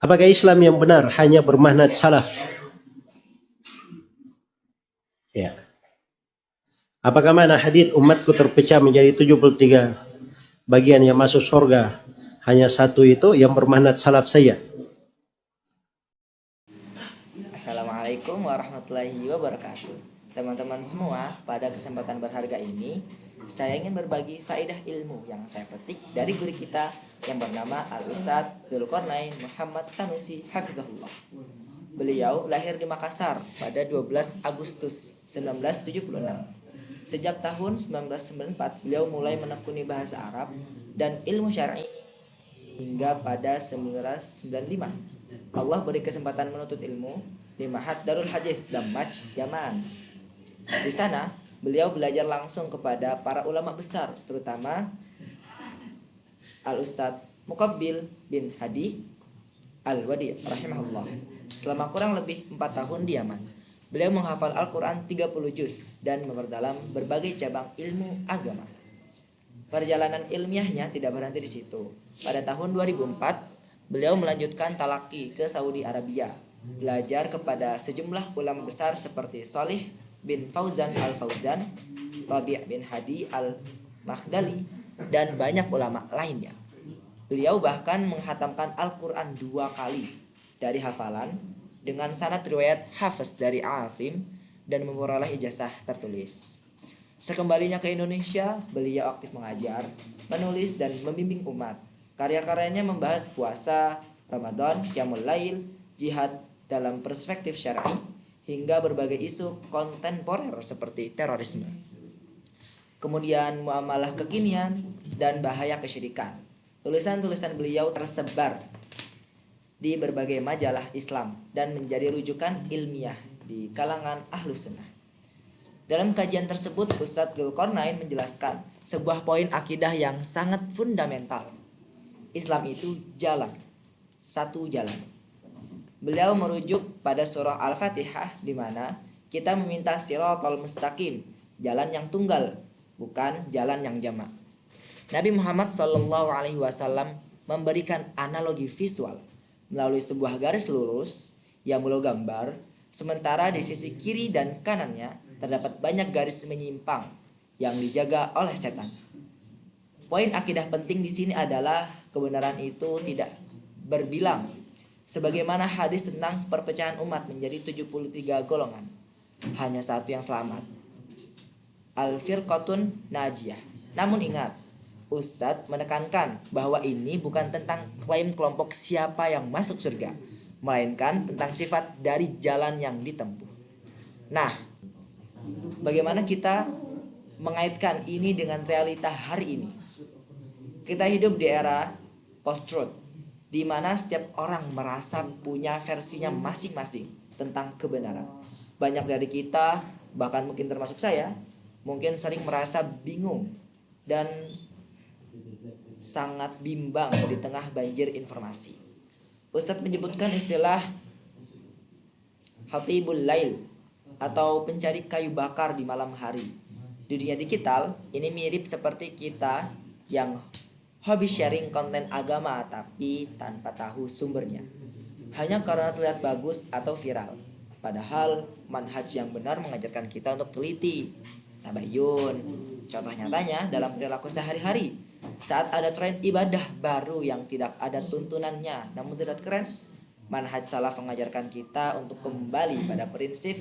Apakah Islam yang benar hanya bermanhaj salaf? Ya. Apakah mana hadits umatku terpecah menjadi 73 bagian yang masuk surga? Hanya satu itu yang bermanhaj salaf saja. Assalamualaikum warahmatullahi wabarakatuh. Teman-teman semua, pada kesempatan berharga ini saya ingin berbagi faedah ilmu yang saya petik dari guru kita yang bernama Al-Ustadz Dzulqarnain Muhammad Sanusi Hafizahullah. Beliau lahir di Makassar pada 12 Agustus 1976. Sejak tahun 1994 beliau mulai menekuni bahasa Arab dan ilmu syar'i hingga pada 1995 Allah beri kesempatan menuntut ilmu di Ma'had Darul Hadits Damaj, Yaman. Di sana beliau belajar langsung kepada para ulama besar, terutama Al-Ustadz Muqabbil bin Hadi Al-Wadi rahimahullah. Selama kurang lebih 4 tahun di Yaman, beliau menghafal Al-Quran 30 juz dan memperdalam berbagai cabang ilmu agama. Perjalanan ilmiahnya tidak berhenti di situ. Pada tahun 2004, beliau melanjutkan talaki ke Saudi Arabia, belajar kepada sejumlah ulama besar seperti Shalih bin Fauzan Al-Fauzan, Rabi' bin Hadi Al-Makhdali, dan banyak ulama lainnya. Beliau bahkan menghatamkan Al-Quran 2 kali dari hafalan dengan sanad riwayat Hafiz dari Asim dan memperoleh ijazah tertulis. Sekembalinya ke Indonesia, beliau aktif mengajar, menulis, dan membimbing umat. Karya-karyanya membahas puasa, Ramadan, Qiyamul Lail, jihad dalam perspektif syar'i, hingga berbagai isu kontemporer seperti terorisme. Kemudian muamalah kekinian dan bahaya kesyirikan. Tulisan-tulisan beliau tersebar di berbagai majalah Islam dan menjadi rujukan ilmiah di kalangan Ahlus Sunnah. Dalam kajian tersebut, Ustadz Dzulqarnain menjelaskan sebuah poin akidah yang sangat fundamental. Islam itu jalan, satu jalan. Beliau merujuk pada surah Al-Fatihah di mana kita meminta shiratal mustaqim, jalan yang tunggal, bukan jalan yang jamak. Nabi Muhammad SAW memberikan analogi visual melalui sebuah garis lurus yang bergambar, sementara di sisi kiri dan kanannya terdapat banyak garis menyimpang yang dijaga oleh setan. Poin akidah penting di sini adalah kebenaran itu tidak berbilang. Sebagaimana hadis tentang perpecahan umat menjadi 73 golongan, hanya satu yang selamat, Al-Firqatun Najiyah. Namun ingat, Ustadz menekankan bahwa ini bukan tentang klaim kelompok siapa yang masuk surga, melainkan tentang sifat dari jalan yang ditempuh. Nah, bagaimana kita mengaitkan ini dengan realita hari ini? Kita hidup di era post-truth, di mana setiap orang merasa punya versinya masing-masing tentang kebenaran. Banyak dari kita, bahkan mungkin termasuk saya, mungkin sering merasa bingung dan sangat bimbang di tengah banjir informasi. Ustadz menyebutkan istilah Hatibul Lail atau pencari kayu bakar di malam hari. Di dunia digital, ini mirip seperti kita yang hobi sharing konten agama tapi tanpa tahu sumbernya, hanya karena terlihat bagus atau viral. Padahal manhaj yang benar mengajarkan kita untuk teliti, tabayun. Contoh nyatanya dalam perilaku sehari-hari, saat ada tren ibadah baru yang tidak ada tuntunannya namun terlihat keren, manhaj salaf mengajarkan kita untuk kembali pada prinsip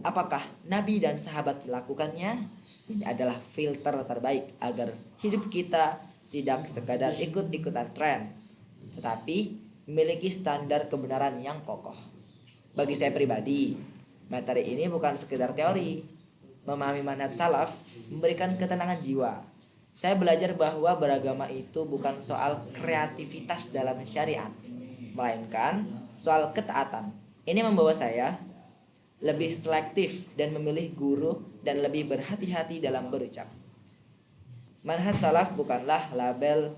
apakah Nabi dan sahabat melakukannya. Ini adalah filter terbaik agar hidup kita tidak sekadar ikut-ikutan tren, tetapi memiliki standar kebenaran yang kokoh. Bagi saya pribadi, materi ini bukan sekedar teori. Memahami manhaj salaf memberikan ketenangan jiwa. Saya belajar bahwa beragama itu bukan soal kreativitas dalam syariat, melainkan soal ketaatan. Ini membawa saya lebih selektif dan memilih guru dan lebih berhati-hati dalam berucap. Manhaj salaf bukanlah label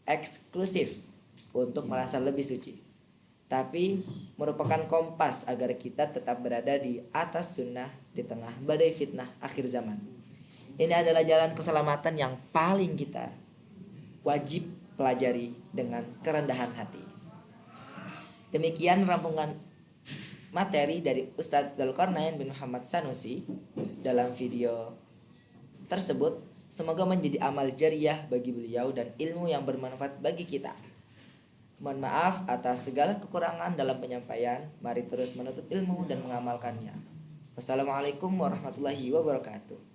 eksklusif untuk merasa lebih suci, tapi merupakan kompas agar kita tetap berada di atas sunnah di tengah badai fitnah akhir zaman. Ini adalah jalan keselamatan yang paling kita wajib pelajari dengan kerendahan hati. Demikian rampungan materi dari Ustadz Dzulkarnain bin Muhammad Sanusi dalam video tersebut. Semoga menjadi amal jariah bagi beliau dan ilmu yang bermanfaat bagi kita. Mohon maaf atas segala kekurangan dalam penyampaian. Mari terus menuntut ilmu dan mengamalkannya. Wassalamualaikum warahmatullahi wabarakatuh.